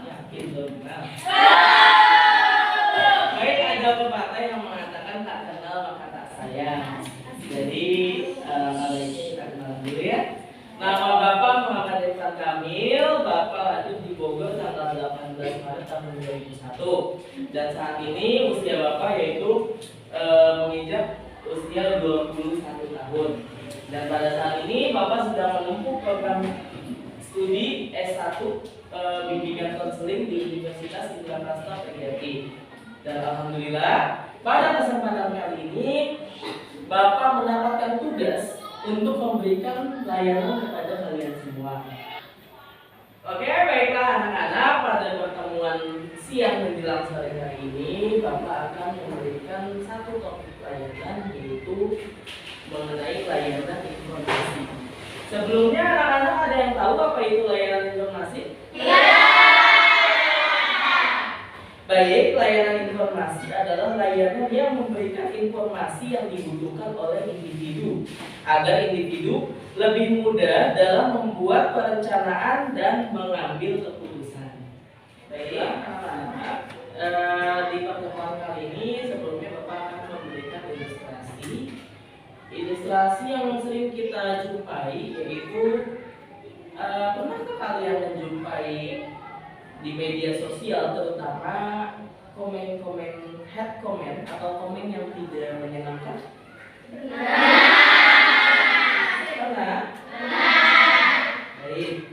Yakin belum kenal? Baik, ada pepatah yang mengatakan tak kenal maka tak sayang. Jadi kalau ini kita kenal dulu ya. Nama Bapak Muhammad Irfan Kamil, Bapak lahir di Bogor tanggal 18 Maret tahun 2001. Dan saat ini usia Bapak yaitu menginjak usia 21 tahun. Dan pada saat ini Bapak sedang menempuh program studi S1 bimbingan konseling di Universitas Indra Prasta Pegiyati. Dan alhamdulillah pada kesempatan kali ini Bapak mendapatkan tugas untuk memberikan layanan kepada kalian semua. Oke, baiklah anak-anak, pada pertemuan siang menjelang sore hari ini Bapak akan memberikan satu topik layanan, yaitu mengenai layanan informasi. Sebelumnya anak-anak ada yang tahu apa itu layanan informasi? Baik, layanan informasi adalah layanan yang memberikan informasi yang dibutuhkan oleh individu agar individu lebih mudah dalam membuat perencanaan dan mengambil keputusan. Baiklah anak-anak, di pertemuan kali ini sebelumnya Bapak akan memberikan ilustrasi yang sering kita jumpai, yaitu pernahkah kalian menjumpai di media sosial, terutama komen-komen head comment atau komen yang tidak menyenangkan? Pernah? Baik.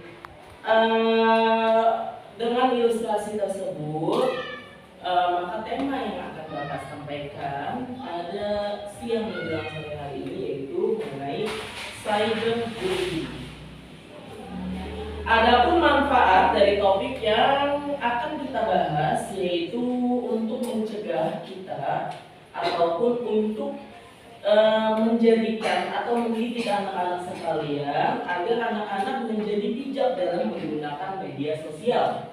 Dengan ilustrasi tersebut, maka tema yang akan Bapak sampaikan pada siang menjelang sore hari ini yaitu mengenai cyberbullying. Adapun manfaat dari topik yang akan kita bahas yaitu untuk mencegah kita ataupun untuk menjadikan atau mendidik anak-anak sekalian agar anak-anak menjadi bijak dalam menggunakan media sosial,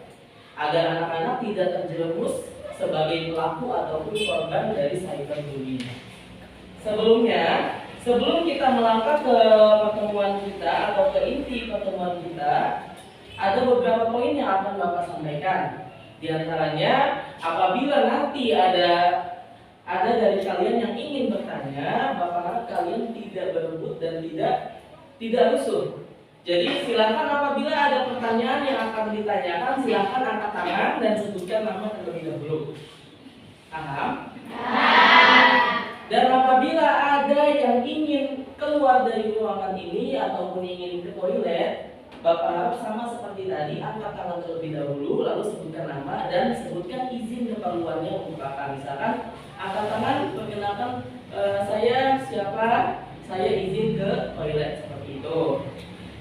agar anak-anak tidak terjerumus sebagai pelaku ataupun korban dari cyberbullying. Sebelum kita melangkah ke pertemuan kita atau ke inti pertemuan kita, ada beberapa poin yang akan Bapak sampaikan. Di antaranya, apabila nanti ada dari kalian yang ingin bertanya, Bapak harap kalian tidak berebut dan tidak rusuh. Jadi silakan apabila ada pertanyaan yang akan ditanyakan, silakan angkat tangan dan sebutkan nama terlebih dahulu. Paham? Dan apabila ada yang ingin keluar dari ruangan ini ataupun ingin ke toilet, Bapak harap sama seperti tadi, angkat tangan terlebih dahulu, lalu sebutkan nama dan sebutkan izin keperluannya untuk Bapak. Misalkan angkat tangan, perkenalkan saya siapa, saya izin ke toilet, seperti itu.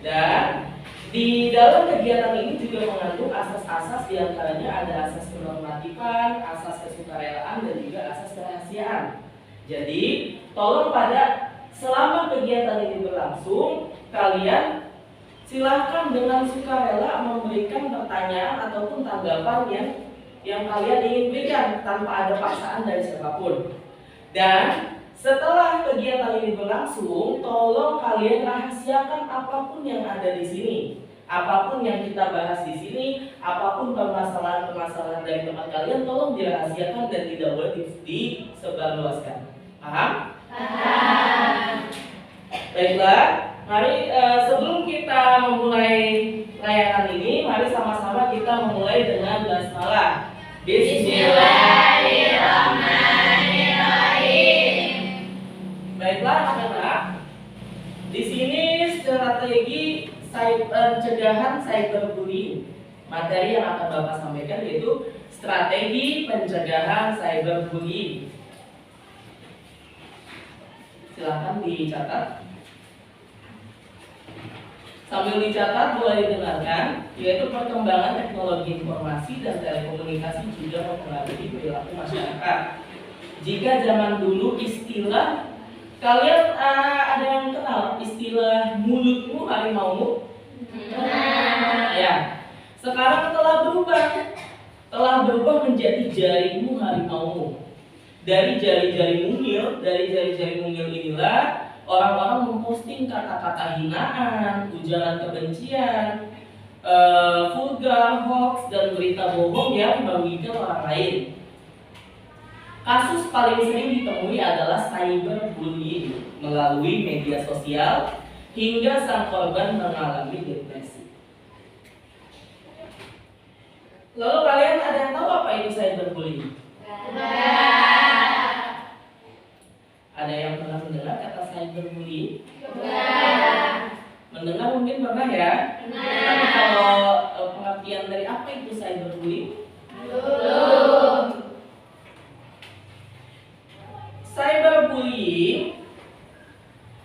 Dan di dalam kegiatan ini juga mengandung asas-asas, diantaranya ada asas kenormatifan, asas kesukarelaan, dan juga asas kerahasiaan. Jadi, tolong pada selama kegiatan ini berlangsung, kalian silahkan dengan sukarela memberikan pertanyaan ataupun tanggapan yang kalian ingin berikan tanpa ada paksaan dari siapapun. Dan setelah kegiatan ini berlangsung, tolong kalian rahasiakan apapun yang ada di sini. Apapun yang kita bahas di sini, apapun permasalahan dari tempat kalian, tolong dirahasiakan dan tidak boleh disebarluaskan. Paham? Paham. Baiklah, mari sebelum kita memulai layanan ini, mari sama-sama kita memulai dengan basmalah. Bismillahirrahmanirrahim. Baiklah anak-anak, di sini strategi pencegahan cyberbullying. Materi yang akan Bapak sampaikan yaitu strategi pencegahan cyberbullying. Silahkan dicatat. Sambil dicatat boleh didengarkan, yaitu perkembangan teknologi informasi dan telekomunikasi juga mempengaruhi perilaku masyarakat. Jika zaman dulu istilah, kalian ada yang kenal istilah mulutmu harimaumu? Ya. Sekarang telah berubah menjadi jarimu harimaumu. Dari jari-jari mungil inilah orang-orang memposting kata-kata hinaan, ujaran kebencian, vulgar, hoax, dan berita bohong yang merugikan orang lain. Kasus paling sering ditemui adalah cyberbullying melalui media sosial hingga sang korban mengalami depresi. Lalu kalian ada yang tahu apa itu cyberbullying? Ada yang pernah mendengar kata cyberbullying? Mendengar mungkin pernah ya? Tapi kalau pengertian dari apa itu cyberbullying? Belum. Cyberbullying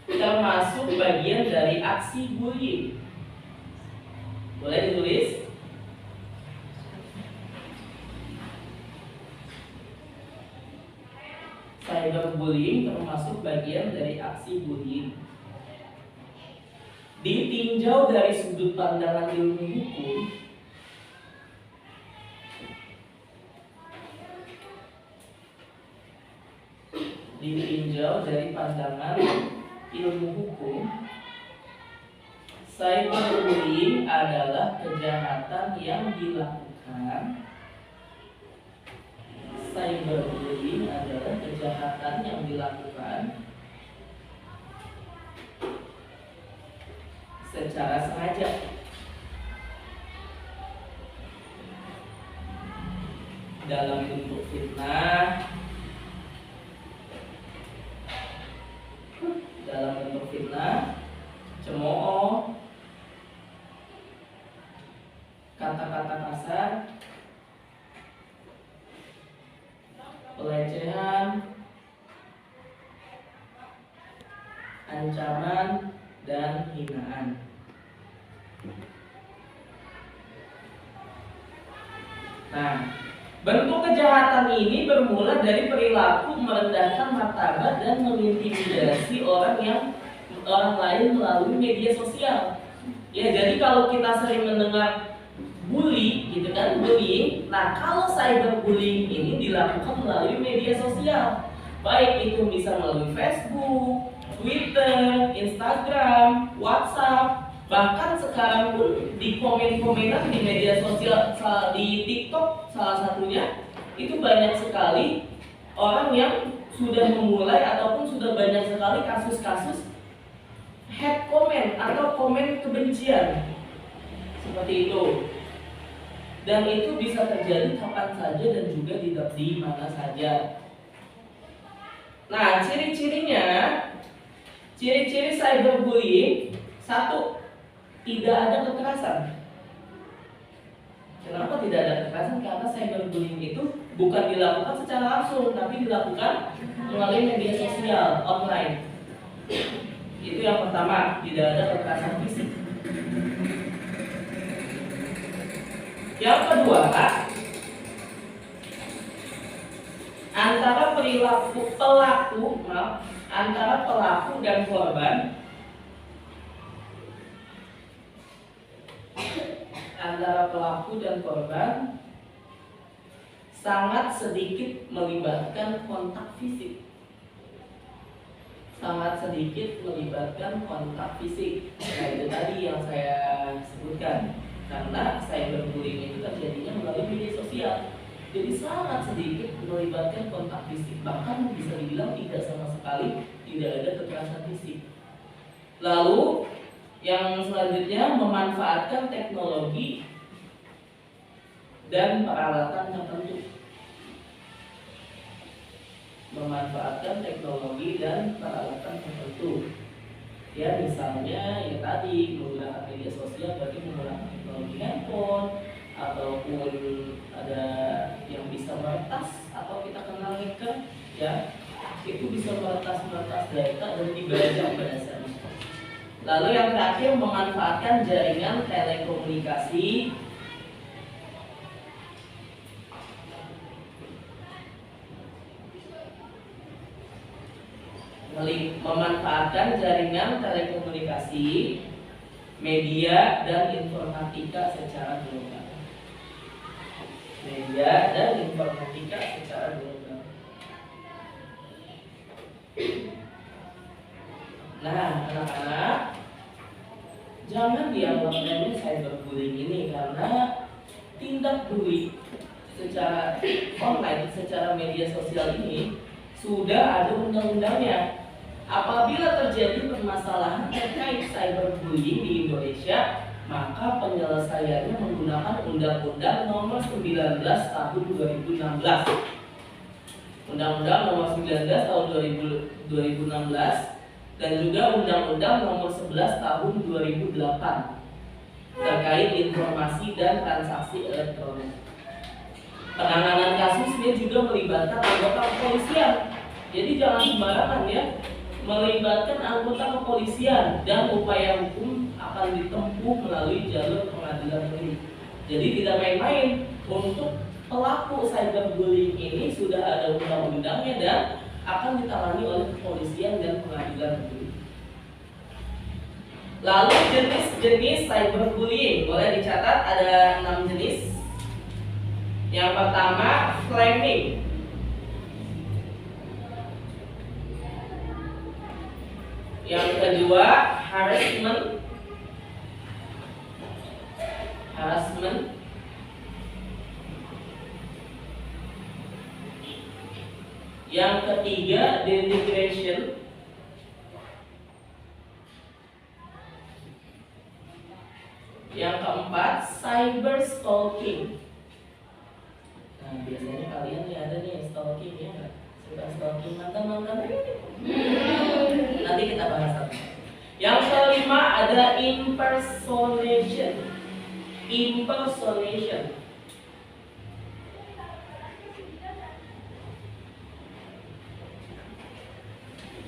termasuk bagian dari aksi bullying. Boleh ditulis? Cyberbullying termasuk bagian dari aksi bullying. Ditinjau dari sudut pandangan ilmu hukum, cyberbullying adalah kejahatan yang dilakukan. Cyberbullying adalah kejahatan yang dilakukan secara sengaja dalam bentuk fitnah, cemooh, kata-kata kasar, pelecehan, ancaman, dan hinaan. Nah, bentuk kejahatan ini bermula dari perilaku merendahkan martabat dan mengintimidasi orang lain melalui media sosial. Ya, jadi kalau kita sering mendengar bully, gitu kan, bullying. Nah, kalau cyberbullying ini dilakukan melalui media sosial, baik itu bisa melalui Facebook, Twitter, Instagram, WhatsApp, bahkan sekarang pun di komen-komenan di media sosial, di TikTok salah satunya, itu banyak sekali orang yang sudah memulai ataupun sudah banyak sekali kasus-kasus hate comment atau komen kebencian seperti itu. Dan itu bisa terjadi kapan saja dan juga di mana saja. Nah, ciri-ciri cyberbullying, satu, tidak ada kekerasan. Kenapa tidak ada kekerasan? Karena cyberbullying itu bukan dilakukan secara langsung, tapi dilakukan melalui media sosial, online. Itu yang pertama, tidak ada kekerasan fisik. Yang kedua, antara pelaku dan korban, sangat sedikit melibatkan kontak fisik. Nah, itu tadi yang saya sebutkan. Karena cyberbullying itu terjadinya melalui media sosial, jadi sangat sedikit melibatkan kontak fisik, bahkan bisa dibilang tidak sama sekali tidak ada kekerasan fisik. Lalu yang selanjutnya, memanfaatkan teknologi dan peralatan tertentu. Ya, misalnya ya tadi menggunakan media sosial, berarti menggunakan teknologi handphone, ataupun ada yang bisa meretas atau kita kenal hacker, ya, itu bisa meretas data dan dibajak pada saat itu. Lalu yang terakhir, memanfaatkan jaringan telekomunikasi media dan informatika secara global. Nah, anak-anak, jangan dianggap remeh cyberbullying ini, karena tindak bully secara online, secara media sosial ini sudah ada undang-undangnya. Apabila terjadi permasalahan terkait cyberbullying di Indonesia, maka penyelesaiannya menggunakan Undang-Undang Nomor 19 Tahun 2016. Undang-Undang Nomor 19 Tahun 2016 dan juga Undang-Undang Nomor 11 Tahun 2008 terkait informasi dan transaksi elektronik. Penanganan kasusnya juga melibatkan anggota kepolisian. Jadi jangan sembarangan ya, melibatkan anggota kepolisian, dan upaya hukum akan ditempuh melalui jalur pengadilan negeri. Jadi tidak main-main. Untuk pelaku cyberbullying ini sudah ada undang-undangnya dan akan ditangani oleh kepolisian dan pengadilan negeri. Lalu jenis-jenis cyberbullying boleh dicatat, ada 6 jenis. Yang pertama, flaming. Yang kedua, harassment. Yang ketiga, denigration. Yang keempat, cyber stalking. Nah, biasanya kalian nih ada nih stalking ya nggak? Suka stalking mantan-mantan? Nanti kita bahas satu. Yang kelima ada impersonation.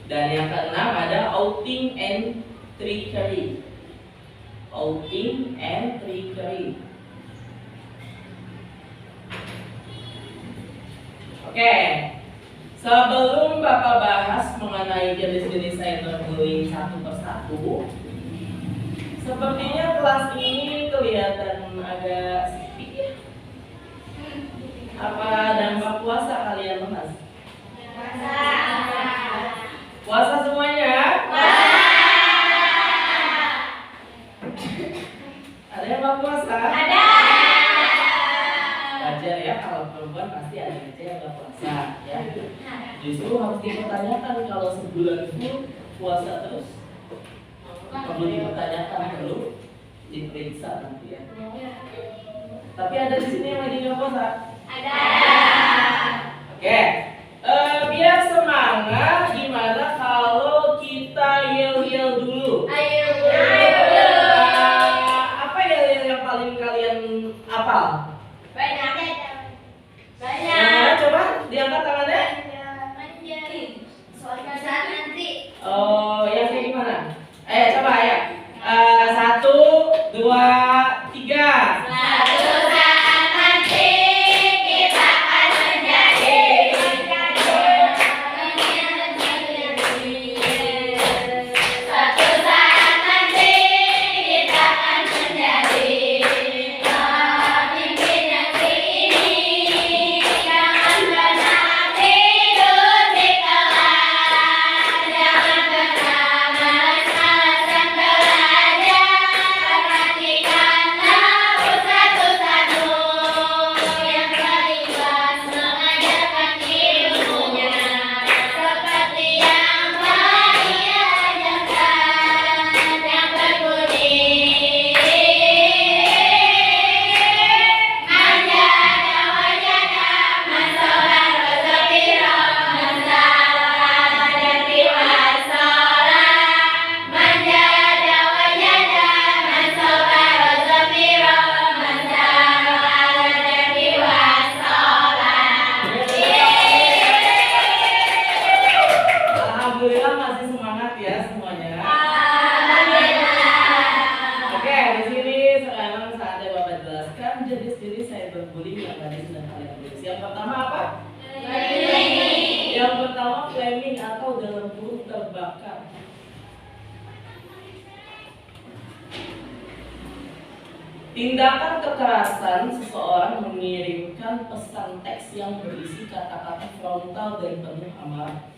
Dan yang keenam ada outing and trickery. Oke, sebelum Bapak bahas mengenai jenis-jenis cyberbullying satu persatu, sepertinya kelas ini kelihatan agak sepi ya. Apa dampak puasa kalian bahas? Puasa semuanya? Ada yang nggak puasa? Ada. Wajar ya, kalau perempuan pasti ada aja yang nggak puasa ya. Justru harus dipertanyakan kalau sebulan itu puasa terus. Perlu dipertanyakan, perlu diperiksa nanti ya. Tapi ada di sini yang lagi nggak puasa? Ada. Oke. Biar semangat, gimana kalau kita yel-yel dulu? Ayo. Apa yel-yel yang paling kalian hafal? Banyak. Yang coba diangkat tangannya. Soal nanti. Oh, yang kayak gimana? Ayo coba ya. 1, 2, 3. Tindakan kekerasan seseorang mengirimkan pesan teks yang berisi kata-kata frontal dan penuh amarah.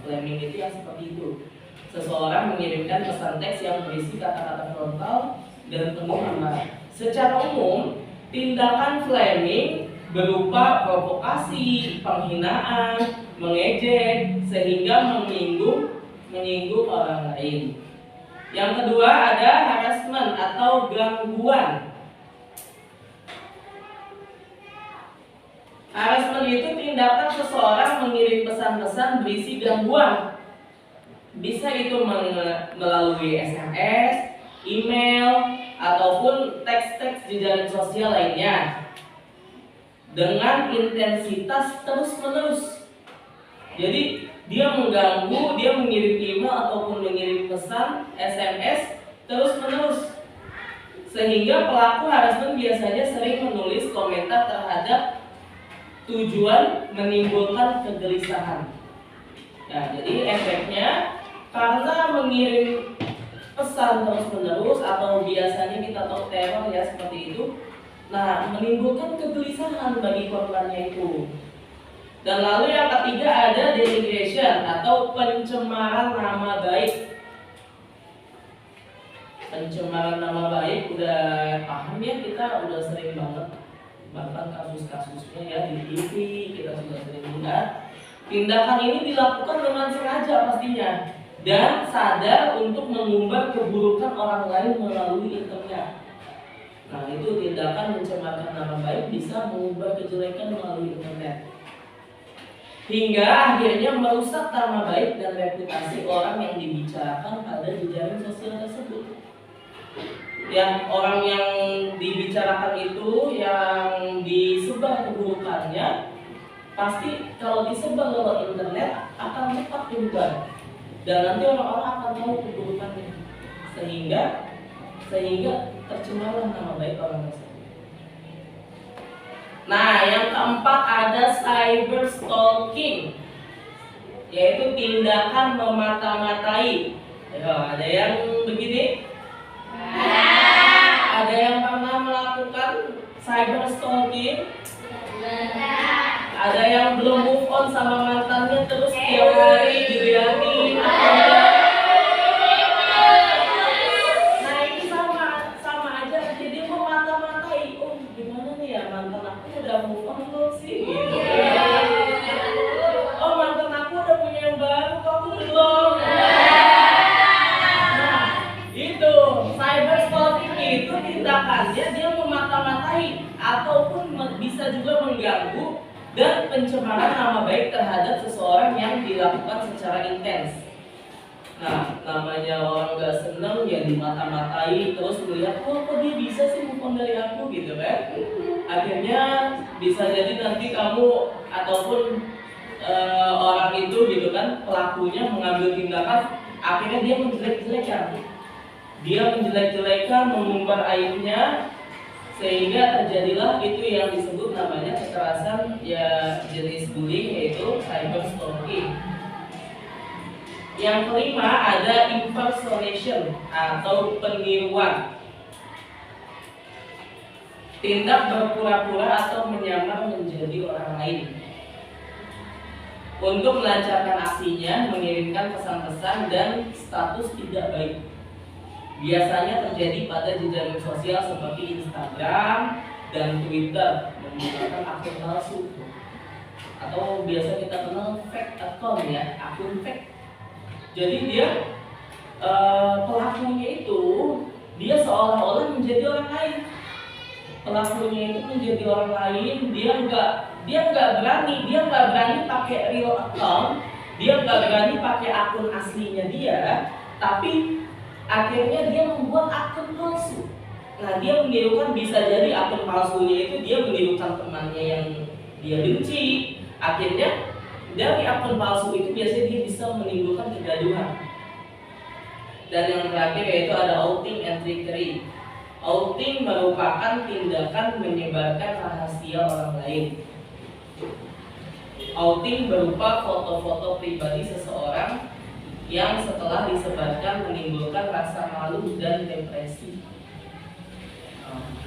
Flaming itu yang seperti itu. seseorang mengirimkan pesan teks yang berisi kata-kata frontal dan penuh amarah. Secara umum, tindakan flaming berupa provokasi, penghinaan, mengejek, sehingga menyinggung orang lain. Yang kedua ada harassment atau gangguan. Harassment itu tindakan seseorang mengirim pesan-pesan berisi gangguan. Bisa itu melalui SMS, email, ataupun teks-teks di jaring sosial lainnya dengan intensitas terus-menerus. Jadi dia mengganggu, dia mengirim email ataupun mengirim pesan SMS terus-menerus, sehingga pelaku harassment biasanya sering menulis komentar terhadap tujuan menimbulkan kegelisahan. Nah, jadi efeknya karena mengirim pesan terus-menerus atau biasanya kita tahu teror ya seperti itu. Nah, menimbulkan kegelisahan bagi korbannya itu. Dan lalu yang ketiga ada denigration atau pencemaran nama baik. Pencemaran nama baik udah paham ya, kita udah sering banget, bahkan kasus-kasusnya ya di TV kita sudah sering lihat. Tindakan ini dilakukan dengan sengaja pastinya dan sadar untuk mengumbar keburukan orang lain melalui internet. Nah, itu tindakan mencemarkan nama baik bisa mengubah kejelekan melalui internet, hingga akhirnya merusak nama baik dan reputasi orang yang dibicarakan pada jejaring sosial tersebut. Yang orang yang dibicarakan itu, yang disebar keburukannya, pasti kalau disebar lewat internet akan cepat menyebar dan nanti orang-orang akan tahu keburukannya, sehingga tercemarlah nama baik orang tersebut. Nah, yang keempat ada cyber stalking, yaitu tindakan memata-matai. Ada yang begini? Ada yang pernah melakukan cyber stalking? Ada yang belum move on sama mantannya terus tiap hari dilihatin? Nah, ini sama aja, jadi mau mata-matai. Oh, gimana nih ya, mantan aku udah move on belum sih? Oh, mantan aku udah punya yang baru, kamu belum? Nah, itu cyber stalking itu tindakannya dia memata-matai ataupun bisa juga mengganggu dan pencemaran nama baik terhadap seseorang yang dilakukan secara intens. Nah, namanya orang gak seneng ya dimata-matai, terus melihat kok dia bisa sih move on dari aku gitu kan. Akhirnya bisa jadi nanti kamu ataupun orang itu gitu kan, pelakunya mengambil tindakan, akhirnya dia menjelek-jelekan, mengumbar aibnya, sehingga terjadilah itu yang disebut namanya kekerasan ya jenis bullying, yaitu cyber stalking. Yang kelima ada impersonation atau peniruan. Tindak berpura-pura atau menyamar menjadi orang lain untuk melancarkan aksinya, mengirimkan pesan-pesan dan status tidak baik. Biasanya terjadi pada jejaring sosial seperti Instagram dan Twitter menggunakan akun palsu, atau biasa kita kenal fake account ya, akun fake. Jadi dia pelakunya itu dia seolah-olah menjadi orang lain. Pelakunya itu menjadi orang lain, dia nggak berani pakai real account, dia nggak berani pakai akun aslinya dia, tapi akhirnya dia membuat akun palsu. Nah, dia menirukan, bisa jadi akun palsunya itu dia menirukan temannya yang dia benci. Akhirnya dari akun palsu itu biasanya dia bisa menimbulkan kegaduhan. Dan yang terakhir yaitu ada outing and trickery. Outing merupakan tindakan menyebarkan rahasia orang lain. Outing berupa foto-foto pribadi seseorang yang setelah disebarkan menimbulkan rasa malu dan depresi.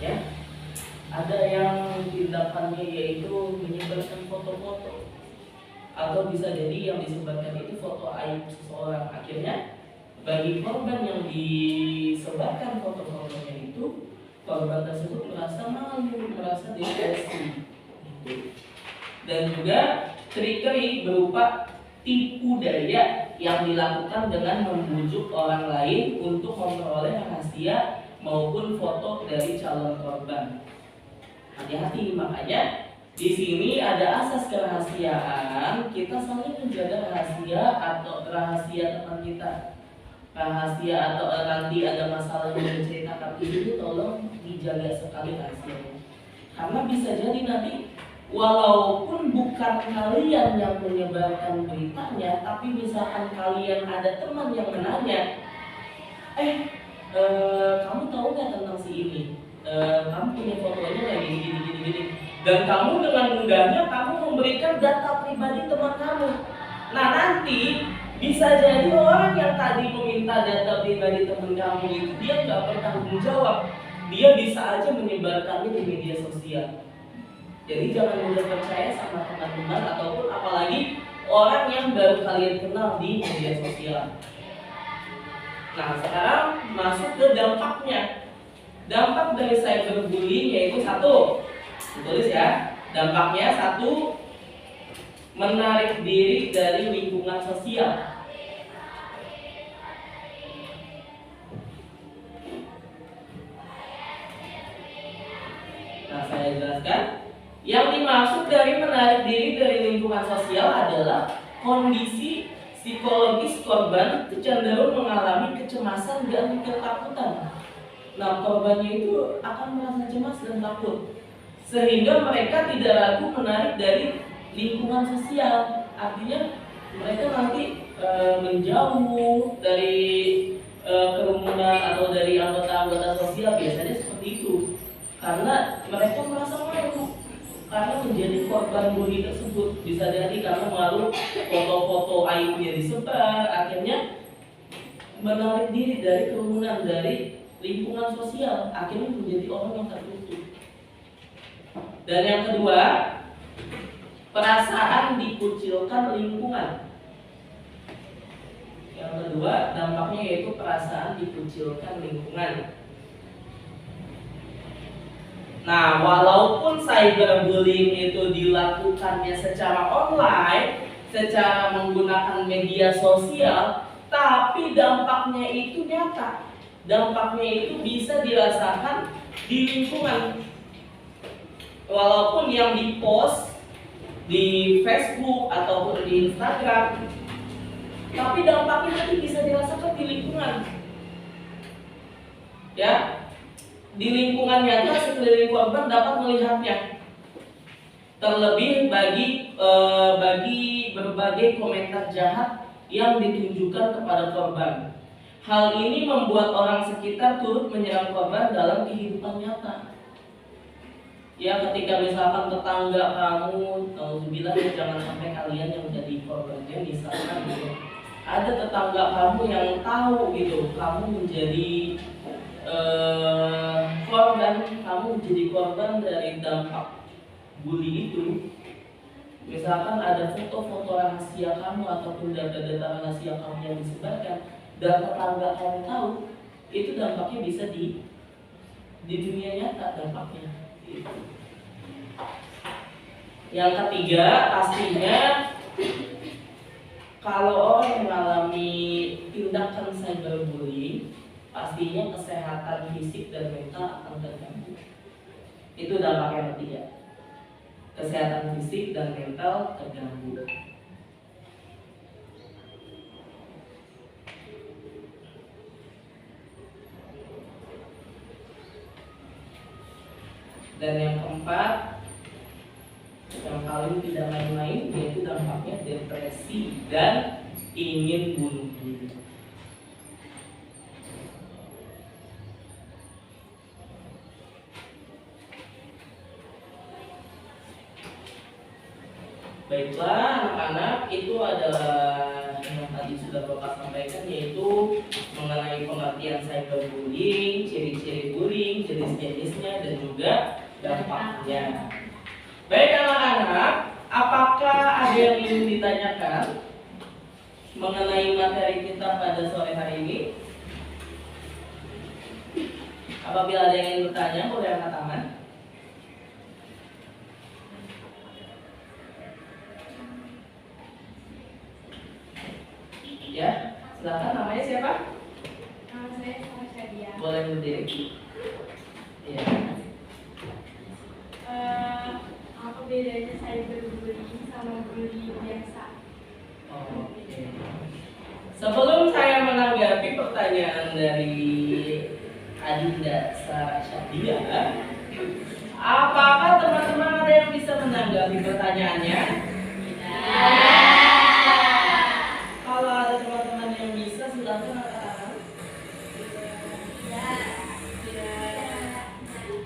Ya, ada yang tindakannya yaitu menyebarkan foto-foto, atau bisa jadi yang disebarkan itu foto aib seseorang. Akhirnya Bagi korban yang disebarkan foto-fotonya itu, korban tersebut merasa malu, merasa depresi, dan juga trickery berupa tipu daya yang dilakukan dengan membujuk orang lain untuk memperoleh rahasia maupun foto dari calon korban. Hati-hati, makanya di sini ada asas kerahasiaan. Kita saling menjaga rahasia atau rahasia teman kita, rahasia atau nanti ada masalah yang menceritakan itu, tolong dijaga sekali rahasianya. Karena bisa jadi nanti walaupun bukan kalian yang menyebarkan beritanya, tapi misalkan kalian ada teman yang menanya, kamu tahu nggak tentang si ini? Kamu punya fotonya nggak gini. Dan kamu dengan mudahnya kamu memberikan data pribadi teman kamu. Nah, nanti bisa jadi orang yang tadi meminta data pribadi teman kamu itu dia nggak bertanggung jawab. Dia bisa aja menyebarkannya di media sosial. Jadi jangan mudah percaya sama teman-teman ataupun apalagi orang yang baru kalian kenal di media sosial. Nah, sekarang masuk ke dampaknya. Dampak dari cyberbullying yaitu satu, tulis ya. Dampaknya satu, menarik diri dari lingkungan sosial. Nah, saya jelaskan. Yang dimaksud dari menarik diri dari lingkungan sosial adalah kondisi psikologis korban cenderung mengalami kecemasan dan ketakutan. Nah, korbannya itu akan merasa cemas dan takut, sehingga mereka tidak ragu menarik dari lingkungan sosial. Artinya mereka nanti menjauh dari kerumunan atau dari anggota-anggota sosial, biasanya seperti itu, karena mereka merasa malu karena menjadi korban bully tersebut. Bisa jadi karena malu foto-foto aibnya disebar, akhirnya menarik diri dari kerumunan, dari lingkungan sosial, akhirnya menjadi orang yang tertutup. Dan yang kedua, perasaan dikucilkan lingkungan. Yang kedua, dampaknya yaitu perasaan dikucilkan lingkungan. Nah, walaupun cyberbullying itu dilakukannya secara online, secara menggunakan media sosial, tapi dampaknya itu nyata. Dampaknya itu bisa dirasakan di lingkungan. Walaupun yang dipost di Facebook ataupun di Instagram, tapi dampaknya nanti bisa dirasakan di lingkungan. Ya, di lingkungan nyata sekeliling korban dapat melihatnya. Terlebih bagi berbagai komentar jahat yang ditunjukkan kepada korban. Hal ini membuat orang sekitar turut menyerang korban dalam kehidupan nyata. Ya, ketika misalkan tetangga kamu bilang jangan sampai kalian yang jadi korbannya, misalkan gitu, ada tetangga kamu yang tahu gitu, kamu menjadi korban, kamu menjadi korban dari dampak bully itu. Misalkan ada foto-foto rahasia kamu ataupun data-data rahasia kamu yang disebarkan, dan tetangga kamu tahu, itu dampaknya bisa di dunia nyata dampaknya. Yang ketiga, pastinya kalau orang mengalami tindakan cyberbullying, pastinya kesehatan fisik dan mental akan terganggu. Itu dampak yang ketiga. Kesehatan fisik dan mental terganggu. Dan yang keempat, yang paling tidak main-main, yaitu dampaknya depresi dan ingin bunuh diri. Baiklah anak-anak, itu adalah yang tadi sudah Bapak sampaikan, yaitu mengenai pengertian cyberbullying, ciri-ciri bullying, jenis-jenisnya, dan juga dampaknya. Baik anak-anak, apakah ada yang ingin ditanyakan? mengenai materi kita pada sore hari ini? Apabila ada yang ingin bertanya, boleh angkat tangan. Ya, silakan. Namanya siapa? Nama saya Syadia. Boleh berdiri. Ya. Apa bedanya cyberbullying sama bullying biasa? Oke. Sebelum saya menanggapi pertanyaan dari Adinda Sarah Syadia, apakah teman-teman ada yang bisa menanggapi pertanyaannya? Kalau ada teman-teman yang bisa, silakan angkat tangan.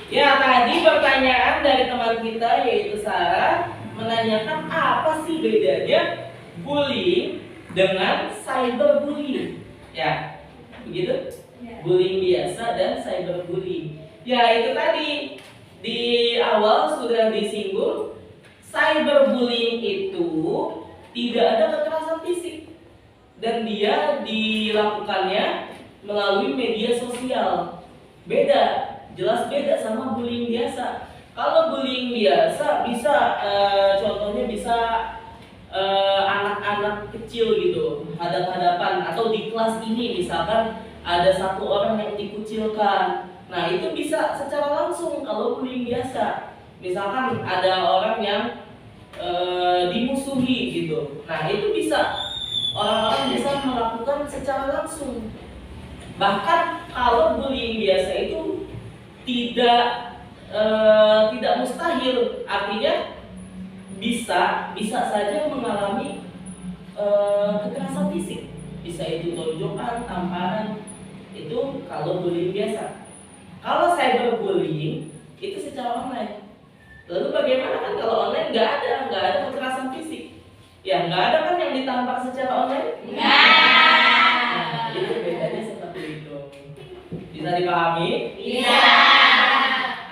Ya, tadi pertanyaan dari teman kita yaitu Sarah menanyakan apa sih bedanya bullying dengan cyberbullying. Ya, begitu? Bullying biasa dan cyberbullying. Ya, itu tadi di awal sudah disinggung, cyberbullying itu tidak ada kekerasan fisik dan dia dilakukannya melalui media sosial. Beda, jelas beda sama bullying biasa. Kalau bullying biasa bisa contohnya bisa anak-anak kecil gitu, hadap-hadapan atau di kelas ini misalkan ada satu orang yang dikucilkan. Nah, itu bisa secara langsung kalau bullying biasa. Misalkan ada orang yang dimusuhi gitu. Nah, itu bisa orang-orang bisa melakukan secara langsung. Bahkan kalau bullying biasa itu tidak mustahil, artinya bisa saja mengalami kekerasan fisik. Bisa itu tonjokan, tamparan, itu kalau bullying biasa. Kalau cyberbullying itu secara online. Lalu bagaimana kan kalau online nggak ada kekerasan fisik? Ya nggak ada kan yang ditampak secara online? Nah, itu bedanya seperti itu. Bisa dipahami? Bisa.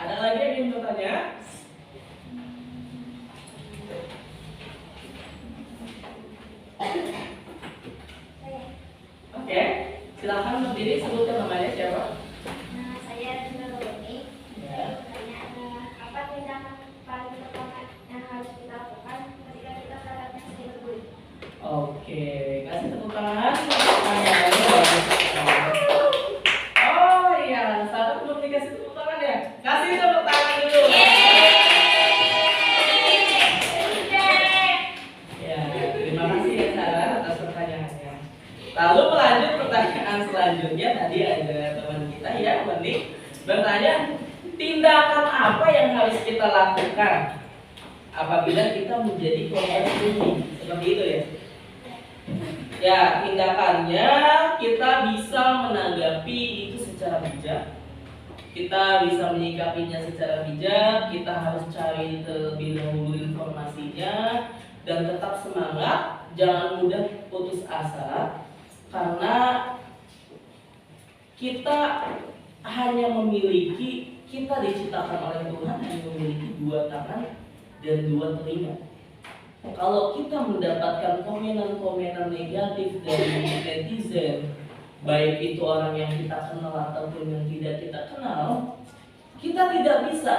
Ada lagi yang ingin bertanya? Oke, silakan berdiri, sebutkan namanya siapa? Nama saya Nuruni. Ya. Pertanyaannya, apa tindakan paling pertama yang harus kita lakukan ketika kita terhadap cyberbullying? Oke, kasih tepuk tangan. Pertanyaannya bagus sekali. Oh iya, Sarah belum dikasih tepuk tangan ya? Kasih tepuk tangan dulu. Ya, terima kasih ya Sarah atas pertanyaannya. Lalu melanjut pertanyaan selanjutnya, tadi ada teman kita ya, Wendy, bertanya, tindakan apa yang harus kita lakukan apabila kita menjadi korban bullying? Seperti itu ya. Ya, tindakannya kita bisa menanggapi itu secara bijak. Kita bisa menyikapinya secara bijak, kita harus cari terlebih dahulu informasinya dan tetap semangat, jangan mudah putus asa karena kita kita diciptakan oleh Tuhan hanya memiliki 2 tangan dan 2 telinga. Kalau kita mendapatkan komenan-komenan negatif dari netizen, baik itu orang yang kita kenal ataupun yang tidak kita kenal, kita tidak bisa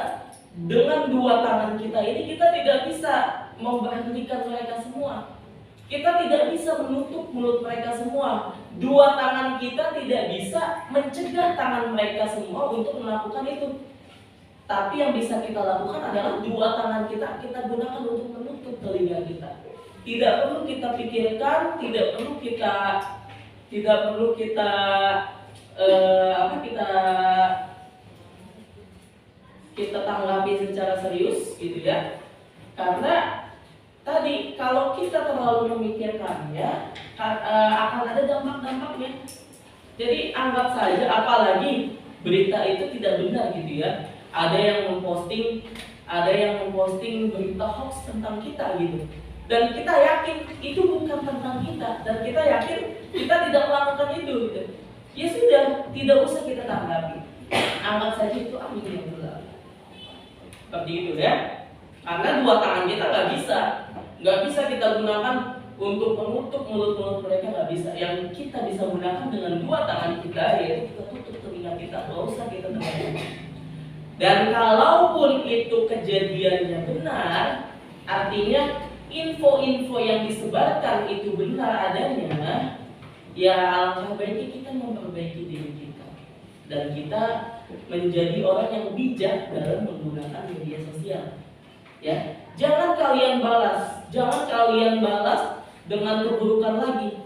dengan 2 tangan kita ini, kita tidak bisa memberhentikan mereka semua. Kita tidak bisa menutup mulut mereka semua. 2 tangan kita tidak bisa mencegah tangan mereka semua untuk melakukan itu. Tapi yang bisa kita lakukan adalah 2 tangan kita gunakan untuk menutup telinga kita. Tidak perlu kita pikirkan, tidak perlu kita tanggapi secara serius gitu ya. Karena tadi kalau kita terlalu memikirkannya akan ada dampak-dampaknya. Jadi anggap saja, apalagi berita itu tidak benar gitu ya. Ada yang memposting berita hoax tentang kita gitu. Dan kita yakin itu bukan tentang kita, dan kita yakin kita tidak melakukan itu gitu. Ya sudah, tidak usah kita tanggapi. Anggap saja itu angin yang berlalu. Seperti itu ya. Karena 2 tangan kita nggak bisa kita gunakan untuk menutup mulut-mulut mereka nggak bisa. Yang kita bisa gunakan dengan dua tangan kita, yaitu kita tutup telinga kita, nggak usah kita dengarkan. Dan kalaupun itu kejadiannya benar, artinya info-info yang disebarkan itu benar adanya, ya alangkah baiknya kita memperbaiki diri kita dan kita menjadi orang yang bijak dalam menggunakan media sosial. Ya, jangan kalian balas dengan keburukan lagi.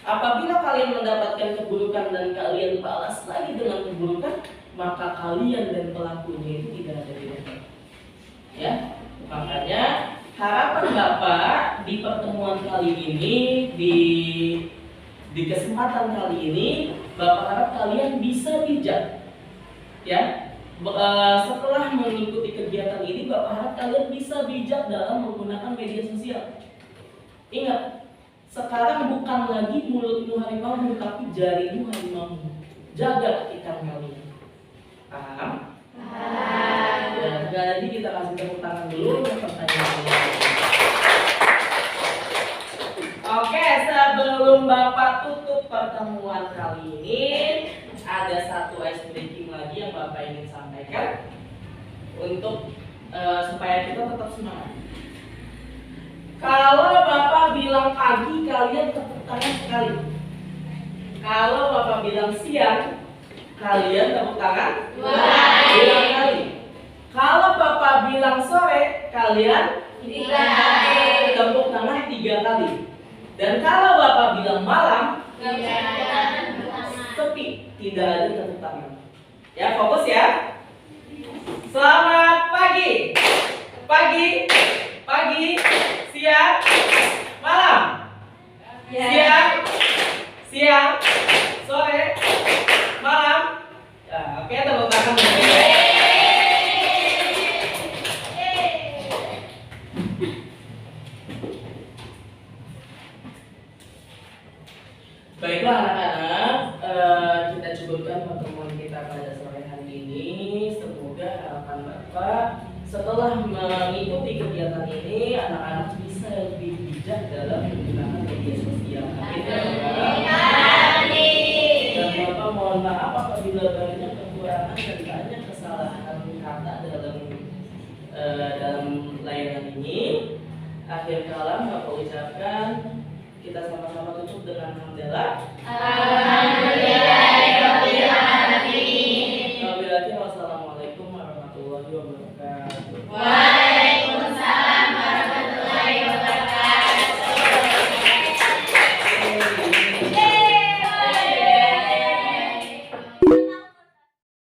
Apabila kalian mendapatkan keburukan dan kalian balas lagi dengan keburukan, maka kalian dan pelakunya itu tidak ada bedanya. Ya, makanya harapan Bapak di pertemuan kali ini, di kesempatan kali ini, Bapak harap kalian bisa bijak. Ya, setelah mengikuti kegiatan ini, Bapak harap kalian bisa bijak dalam menggunakan media sosial. Ingat, sekarang bukan lagi mulutmu harimau, tapi jarimu harimau. Jaga ikan kalian. Paham? Paham. Ya, jadi kita kasih tepuk tangan dulu untuk pertanyaannya. Oke, sebelum Bapak tutup pertemuan kali ini, ada satu ice breaking lagi yang Bapak ingin sampaikan untuk supaya kita tetap semangat. Kalau Bapak bilang pagi, kalian tepuk tangan sekali. Kalau Bapak bilang siang, kalian tepuk tangan 2 kali. Kalau Bapak bilang sore, kalian 3 kali. Tepuk tangan 3 kali. Dan kalau Bapak bilang malam, sepi, tidak ada tepuk tangan. Ya, fokus ya. Selamat pagi. Pagi, siang, malam. Siang, sore, malam. Ya, oke, tepuk tangan. Baiklah anak-anak, kita cukupkan pertemuan kita pada sore hari ini. Semoga harapan Bapak setelah mengikuti kegiatan ini, anak-anak bisa lebih bijak dalam menggunakan media sosial. Dan Bapak mohon maaf apabila banyak kekurangan dan banyak kesalahan kata dalam layanan ini. Akhir kalam Bapak ucapkan, kita sama-sama tutup dengan hamdalah.